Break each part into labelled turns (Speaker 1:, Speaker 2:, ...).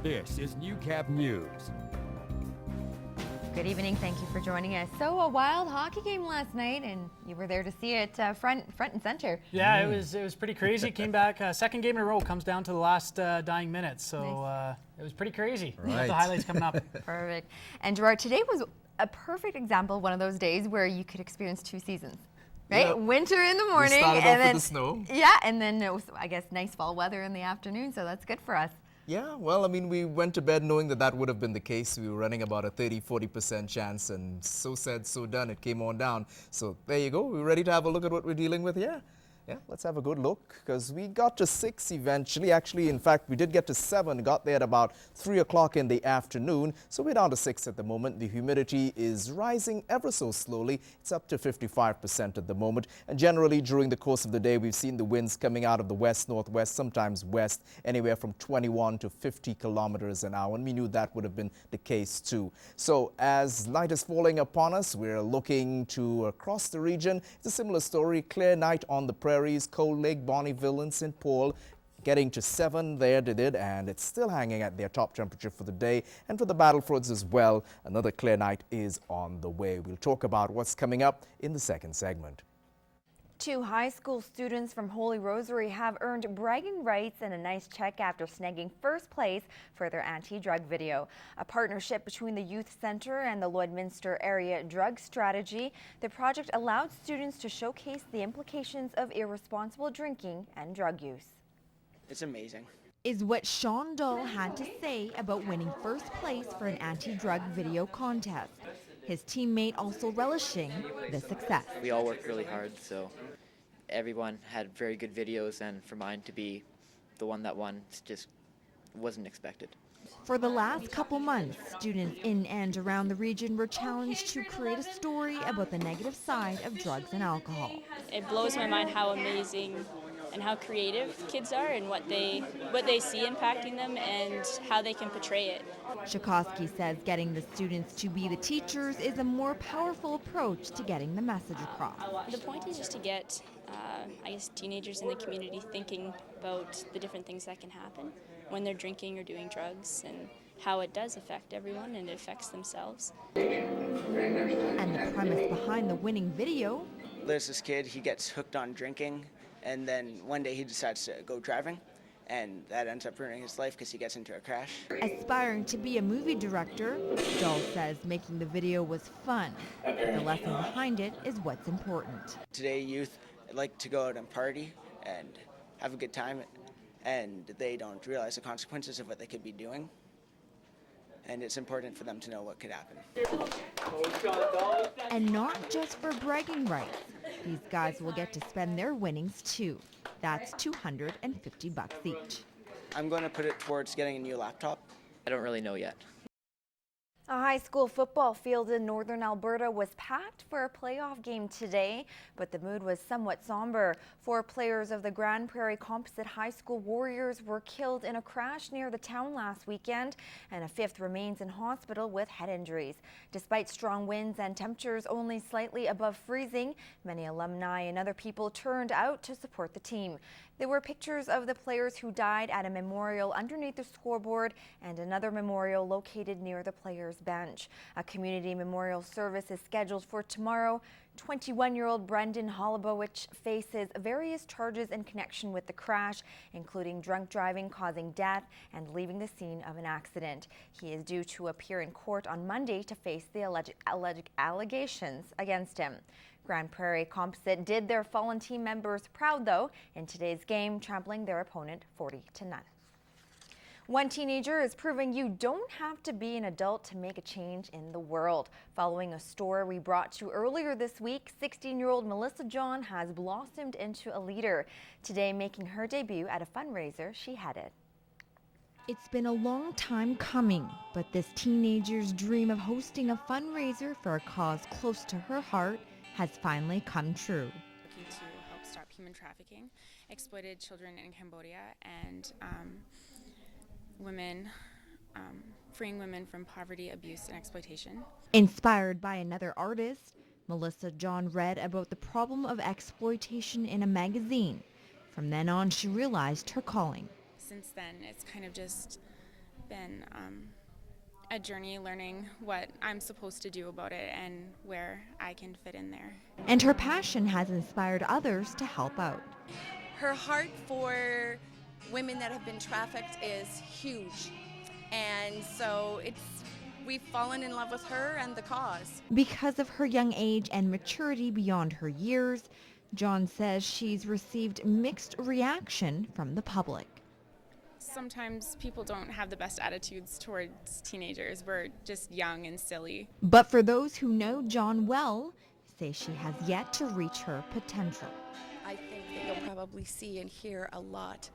Speaker 1: This is Newcap News.
Speaker 2: Good evening. Thank you for joining us. So, a wild hockey game last night, and you were there to see it front and center.
Speaker 3: Yeah, it was pretty crazy. Came back second game in a row. Comes down to the last dying minutes. So
Speaker 2: Nice.
Speaker 3: it was pretty crazy.
Speaker 4: Right.
Speaker 3: The highlights coming up.
Speaker 2: Perfect. And Gerard, today was a perfect example of one of those days where you could experience two seasons. Right?
Speaker 4: Yeah.
Speaker 2: Winter in the morning.
Speaker 4: We started
Speaker 2: and
Speaker 4: off
Speaker 2: then,
Speaker 4: with the snow.
Speaker 2: Yeah, and then it was, I guess, nice fall weather in the afternoon, so that's good for us.
Speaker 4: Yeah, well, I mean, we went to bed knowing that that would have been the case. We were running about a 30-40% chance, and so said, so done. It came on down. So there you go. We're ready to have a look at what we're dealing with here. Yeah, let's have a good look, because we got to 6 eventually. Actually, in fact, we did get to 7, got there at about 3 o'clock in the afternoon. So we're down to 6 at the moment. The humidity is rising ever so slowly. It's up to 55% at the moment. And generally, during the course of the day, we've seen the winds coming out of the west, northwest, sometimes west, anywhere from 21 to 50 kilometers an hour. And we knew that would have been the case too. So as night is falling upon us, we're looking to across the region. It's a similar story. Clear night on the prairies, Cold Lake, Bonnyville, and St. Paul. Getting to 7 there they did, and it's still hanging at their top temperature for the day. And for the Battlefords as well, another clear night is on the way. We'll talk about what's coming up in the second segment.
Speaker 2: 2 high school students from Holy Rosary have earned bragging rights and a nice check after snagging first place for their anti-drug video. A partnership between the Youth Center and the Lloydminster Area Drug Strategy, the project allowed students to showcase the implications of irresponsible drinking and drug use.
Speaker 5: It's amazing.
Speaker 6: Is what Sean Dahl had to say about winning first place for an anti-drug video contest. His teammate also relishing the success.
Speaker 7: We all worked really hard, so everyone had very good videos, and for mine to be the one that won just wasn't expected.
Speaker 6: For the last couple months, students in and around the region were challenged to create a story about the negative side of drugs and alcohol.
Speaker 8: It blows my mind how amazing and how creative kids are and what they see impacting them and how they can portray it.
Speaker 6: Shakosky says getting the students to be the teachers is a more powerful approach to getting the message across.
Speaker 8: The point is just to get, I guess, teenagers in the community thinking about the different things that can happen when they're drinking or doing drugs and how it does affect everyone and it affects themselves.
Speaker 6: And the premise behind the winning video:
Speaker 5: There's this kid, he gets hooked on drinking, and then one day he decides to go driving, and that ends up ruining his life because he gets into a crash.
Speaker 6: aspiring to be a movie director, Dahl says making the video was fun. The lesson behind it is what's important.
Speaker 5: Today, youth like to go out and party and have a good time, and they don't realize the consequences of what they could be doing. And it's important for them to know what could happen.
Speaker 6: And not just for bragging rights. These guys will get to spend their winnings too. That's $250 each.
Speaker 5: I'm going to put it towards getting a new laptop.
Speaker 7: I don't really know yet.
Speaker 2: A high school football field in northern Alberta was packed for a playoff game today, but the mood was somewhat somber. 4 players of the Grand Prairie Composite High School Warriors were killed in a crash near the town last weekend, and a 5th remains in hospital with head injuries. Despite strong winds and temperatures only slightly above freezing, many alumni and other people turned out to support the team. There were pictures of the players who died at a memorial underneath the scoreboard and another memorial located near the players' bench. A community memorial service is scheduled for tomorrow. 21-year-old Brendan Holobowich faces various charges in connection with the crash, including drunk driving causing death and leaving the scene of an accident. He is due to appear in court on Monday to face the alleged allegations against him. Grand Prairie Composite did their fallen team members proud, though, in today's game, trampling their opponent 40-0. One teenager is proving you don't have to be an adult to make a change in the world. Following a story we brought to earlier this week, 16-year-old Melissa John has blossomed into a leader. Today, making her debut at a fundraiser she headed.
Speaker 6: It's been a long time coming, but this teenager's dream of hosting a fundraiser for a cause close to her heart has finally come true.
Speaker 9: Looking to help stop human trafficking, exploited children in Cambodia, and freeing women from poverty, abuse, and exploitation.
Speaker 6: Inspired by another artist, Melissa John read about the problem of exploitation in a magazine. From then on, she realized her calling.
Speaker 9: Since then, it's kind of just been a journey learning what I'm supposed to do about it and where I can fit in there.
Speaker 6: And her passion has inspired others to help out.
Speaker 10: Her heart for women that have been trafficked is huge. And so we've fallen in love with her and the cause.
Speaker 6: Because of her young age and maturity beyond her years, John says she's received mixed reaction from the public.
Speaker 9: Sometimes people don't have the best attitudes towards teenagers. We're just young and silly.
Speaker 6: But for those who know John well, say she has yet to reach her potential.
Speaker 10: I think that you'll probably see and hear a lot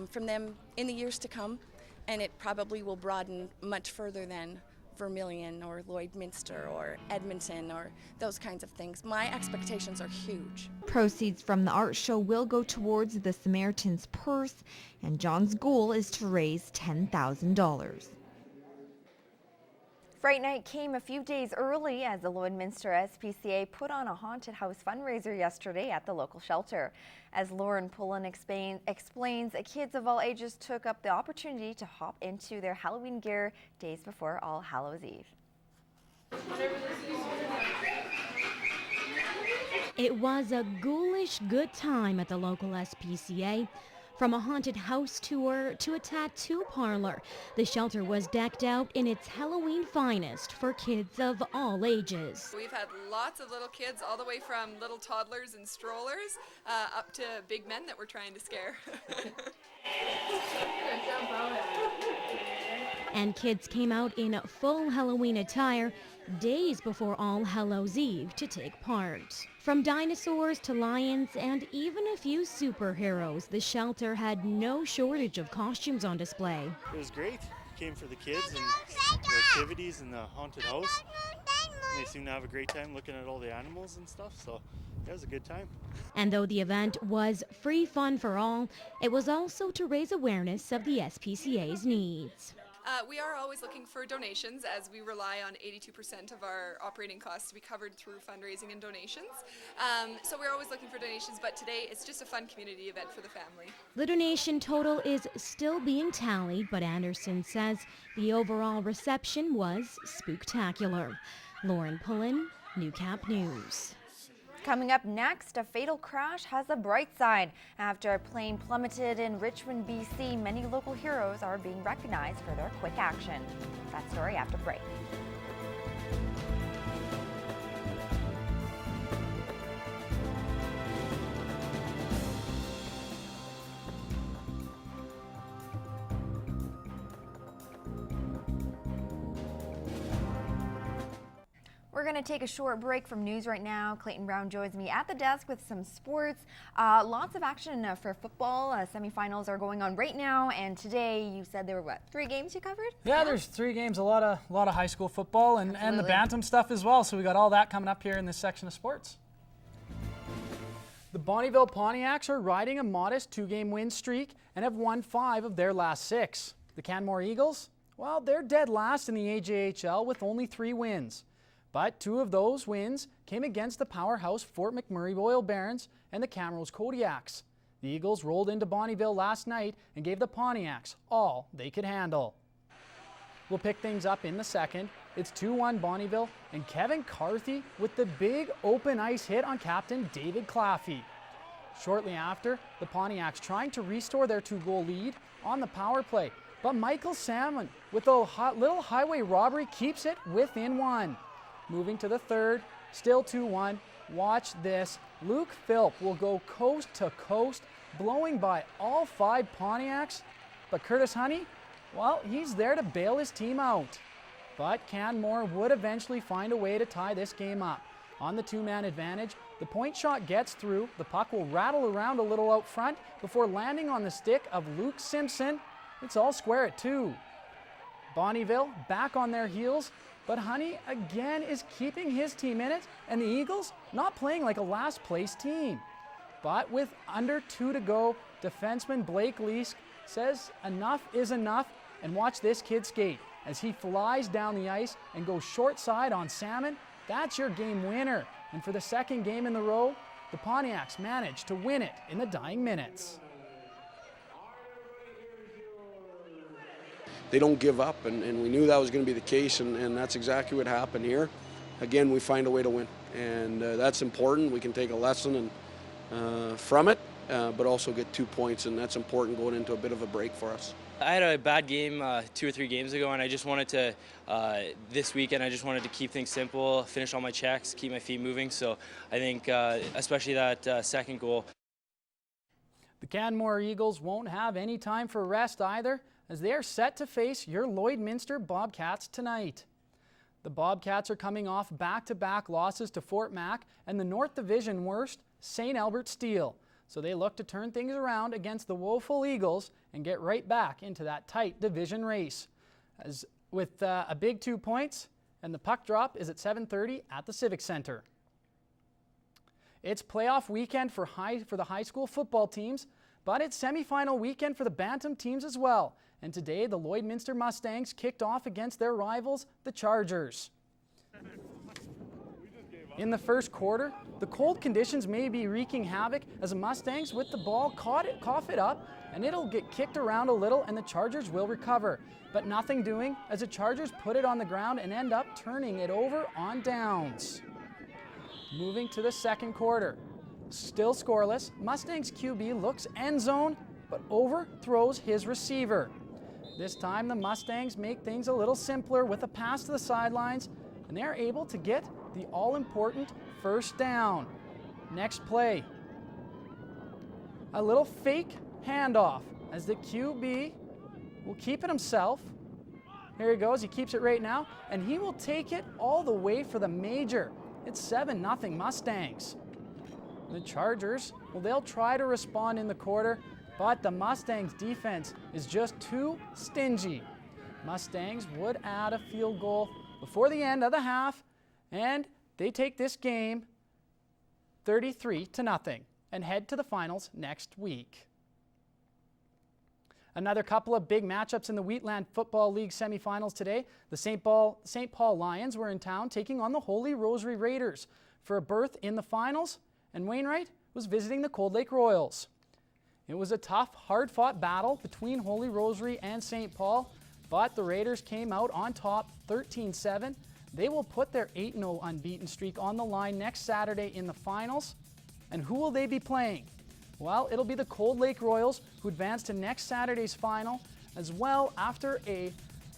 Speaker 10: from them in the years to come, and it probably will broaden much further than Vermilion or Lloydminster or Edmonton or those kinds of things. My expectations are huge.
Speaker 6: Proceeds from the art show will go towards the Samaritan's Purse, and John's goal is to raise $10,000.
Speaker 2: Fright Night came a few days early as the Lloydminster SPCA put on a haunted house fundraiser yesterday at the local shelter. As Lauren Pullen explains, kids of all ages took up the opportunity to hop into their Halloween gear days before All Hallows Eve.
Speaker 11: It was a ghoulish good time at the local SPCA. From a haunted house tour to a tattoo parlor, the shelter was decked out in its Halloween finest for kids of all ages.
Speaker 12: We've had lots of little kids, all the way from little toddlers and strollers up to big men that we're trying to scare.
Speaker 11: And kids came out in full Halloween attire days before All Hallows Eve to take part. From dinosaurs to lions and even a few superheroes, the shelter had no shortage of costumes on display.
Speaker 13: It was great. Came for the kids and the activities in the haunted house. They seem to have a great time looking at all the animals and stuff, so it was a good time.
Speaker 11: And though the event was free fun for all, it was also to raise awareness of the SPCA's needs.
Speaker 12: We are always looking for donations, as we rely on 82% of our operating costs to be covered through fundraising and donations. So we're always looking for donations, but today it's just a fun community event for the family.
Speaker 11: The donation total is still being tallied, but Anderson says the overall reception was spooktacular. Lauren Pullen, Newcap News.
Speaker 2: Coming up next, a fatal crash has a bright side. After a plane plummeted in Richmond, BC, many local heroes are being recognized for their quick action. That story after break. We're going to take a short break from news right now. Clayton Brown joins me at the desk with some sports. Lots of action for football. Semifinals are going on right now, and today you said there were, 3 games you covered?
Speaker 3: Yeah, there's 3 games, a lot of high school football and the bantam stuff as well. So we got all that coming up here in this section of sports. The Bonnyville Pontiacs are riding a modest 2-game win streak and have won 5 of their last 6. The Canmore Eagles, well, they're dead last in the AJHL with only 3 wins. But 2 of those wins came against the powerhouse Fort McMurray Royal Barons and the Camrose Kodiaks. The Eagles rolled into Bonnyville last night and gave the Pontiacs all they could handle. We'll pick things up in the second. It's 2-1 Bonnyville, and Kevin Carthy with the big open ice hit on captain David Claffey. Shortly after, the Pontiacs trying to restore their 2-goal lead on the power play, but Michael Salmon with a little highway robbery keeps it within 1. Moving to the third, still 2-1. Watch this. Luke Philp will go coast to coast, blowing by all 5 Pontiacs. But Curtis Honey, well, he's there to bail his team out. But Canmore would eventually find a way to tie this game up. On the 2-man advantage, the point shot gets through. The puck will rattle around a little out front before landing on the stick of Luke Simpson. It's all square at 2. Bonnyville back on their heels. But Honey again is keeping his team in it, and the Eagles not playing like a last-place team. But with under 2 to go, defenseman Blake Leask says enough is enough, and watch this kid skate as he flies down the ice and goes short side on Salmon. That's your game winner. And for the 2nd game in the row, the Pontiacs managed to win it in the dying minutes.
Speaker 14: they don't give up, and we knew that was going to be the case, and that's exactly what happened here. Again, we find a way to win, and that's important. We can take a lesson from it, but also get 2 points, and that's important going into a bit of a break for us.
Speaker 15: I had a bad game 2 or 3 games ago, and I just wanted to, this weekend, I just wanted to keep things simple, finish all my checks, keep my feet moving. So I think especially that second goal.
Speaker 3: The Canmore Eagles won't have any time for rest either, as they are set to face your Lloydminster Bobcats tonight. The Bobcats are coming off back-to-back losses to Fort Mac and the North Division worst, St. Albert Steel. So they look to turn things around against the woeful Eagles and get right back into that tight division race. As with a big 2 points, and the puck drop is at 7:30 at the Civic Center. It's playoff weekend for the high school football teams, but it's semifinal weekend for the Bantam teams as well. And today, the Lloydminster Mustangs kicked off against their rivals, the Chargers. In the first quarter, the cold conditions may be wreaking havoc as the Mustangs with the ball cough it up, and it'll get kicked around a little and the Chargers will recover. But nothing doing as the Chargers put it on the ground and end up turning it over on downs. Moving to the second quarter. Still scoreless, Mustangs QB looks end zone, but overthrows his receiver. This time the Mustangs make things a little simpler with a pass to the sidelines, and they're able to get the all-important first down. Next play. A little fake handoff as the QB will keep it himself. Here he goes, he keeps it right now, and he will take it all the way for the major. It's 7-0 Mustangs. The Chargers, well, they'll try to respond in the quarter, but the Mustangs defense is just too stingy. Mustangs would add a field goal before the end of the half, and they take this game 33-0 and head to the finals next week. Another couple of big matchups in the Wheatland Football League semifinals today. The St. Paul Lions were in town taking on the Holy Rosary Raiders for a berth in the finals, and Wainwright was visiting the Cold Lake Royals. It was a tough, hard-fought battle between Holy Rosary and St. Paul, but the Raiders came out on top 13-7. They will put their 8-0 unbeaten streak on the line next Saturday in the finals. And who will they be playing? Well, it'll be the Cold Lake Royals, who advance to next Saturday's final, as well after a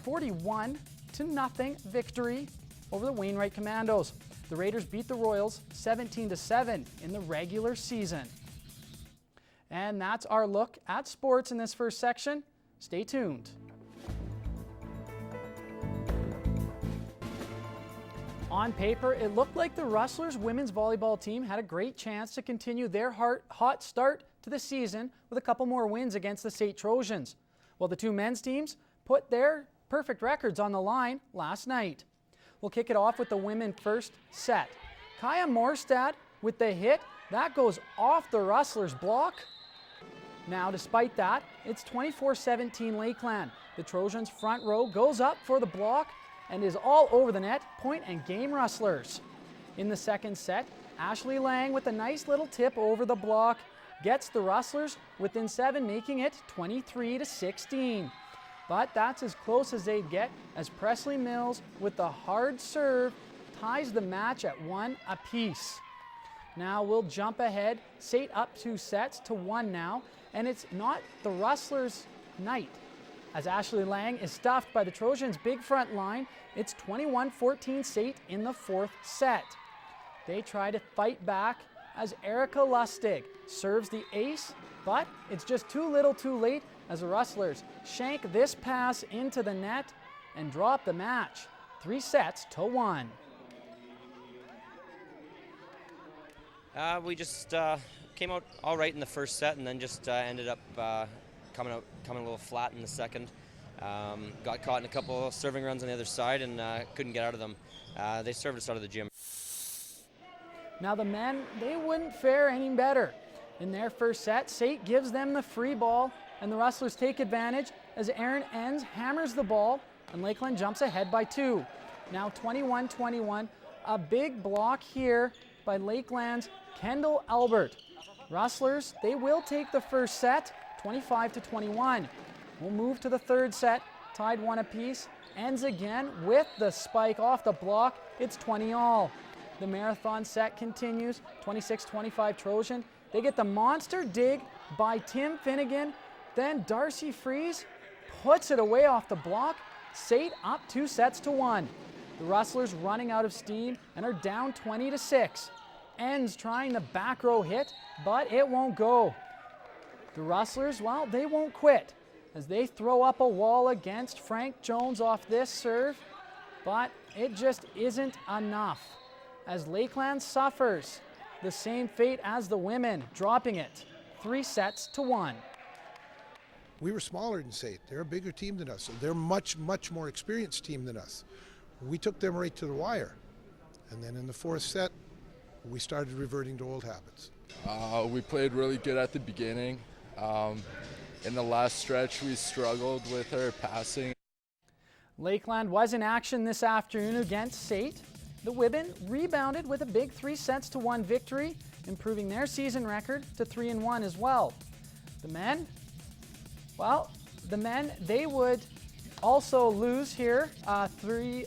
Speaker 3: 41-0 victory over the Wainwright Commandos. The Raiders beat the Royals 17-7 in the regular season. And that's our look at sports in this first section. Stay tuned. On paper, it looked like the Rustlers women's volleyball team had a great chance to continue their hot start to the season with a couple more wins against the St. Trojans, while the two men's teams put their perfect records on the line last night. We'll kick it off with the women first set. Kaya Morstad with the hit. That goes off the Rustlers' block. Now, despite that, it's 24-17 Lakeland. The Trojans' front row goes up for the block and is all over the net, point and game Rustlers. In the second set, Ashley Lang with a nice little tip over the block gets the Rustlers within 7, making it 23-16. But that's as close as they'd get as Presley Mills with the hard serve ties the match at 1 apiece. Now we'll jump ahead, St. up 2 sets to 1 now, and it's not the Rustlers' night. As Ashley Lang is stuffed by the Trojans' big front line, it's 21-14 St. in the fourth set. They try to fight back as Erica Lustig serves the ace, but it's just too little too late as the Rustlers shank this pass into the net and drop the match 3-1.
Speaker 16: We just came out all right in the first set and then just ended up coming a little flat in the second. Got caught in a couple of serving runs on the other side and couldn't get out of them. They served us out of the gym.
Speaker 3: Now the men, they wouldn't fare any better. In their first set, St. gives them the free ball and the Rustlers take advantage as Aaron Enns hammers the ball and Lakeland jumps ahead by 2. Now 21-21, a big block here by Lakeland's Kendall Albert. Rustlers, they will take the first set, 25-21. We'll move to the third set. tied 1 apiece. Ends again with the spike off the block. It's 20-all. The marathon set continues. 26-25 Trojan. They get the monster dig by Tim Finnegan. Then Darcy Freeze puts it away off the block. SAIT up 2-1. The Rustlers running out of steam and are down 20-6. Ends trying the back row hit, but it won't go. The Rustlers, well, they won't quit as they throw up a wall against Frank Jones off this serve, but it just isn't enough as Lakeland suffers the same fate as the women, dropping it 3-1.
Speaker 17: We were smaller than SAIT. They're a bigger team than us. They're much more experienced team than us. We took them right to the wire. And then in the 4th set, we started reverting to old habits.
Speaker 18: We played really good at the beginning. In the last stretch, we struggled with our passing.
Speaker 3: Lakeland was in action this afternoon against SAIT. The women rebounded with a big 3-1 victory, improving their season record to 3-1 as well. The men, well, they would also lose here 3-1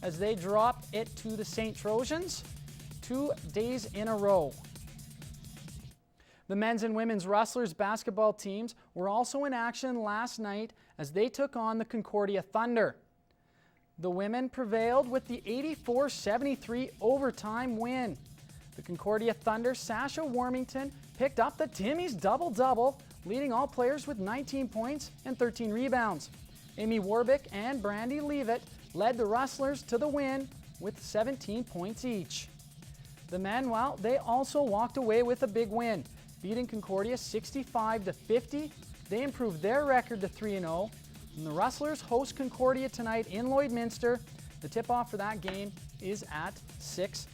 Speaker 3: as they drop it to the St. Trojans 2 days in a row. The men's and women's Rustlers basketball teams were also in action last night as they took on the Concordia Thunder. The women prevailed with the 84-73 overtime win. The Concordia Thunder, Sasha Warmington, picked up the Timmy's double-double, leading all players with 19 points and 13 rebounds. Amy Warbick and Brandy Leavitt led the Rustlers to the win with 17 points each. The men, well, they also walked away with a big win, beating Concordia 65-50. They improved their record to 3-0. And the Rustlers host Concordia tonight in Lloydminster. The tip-off for that game is at 6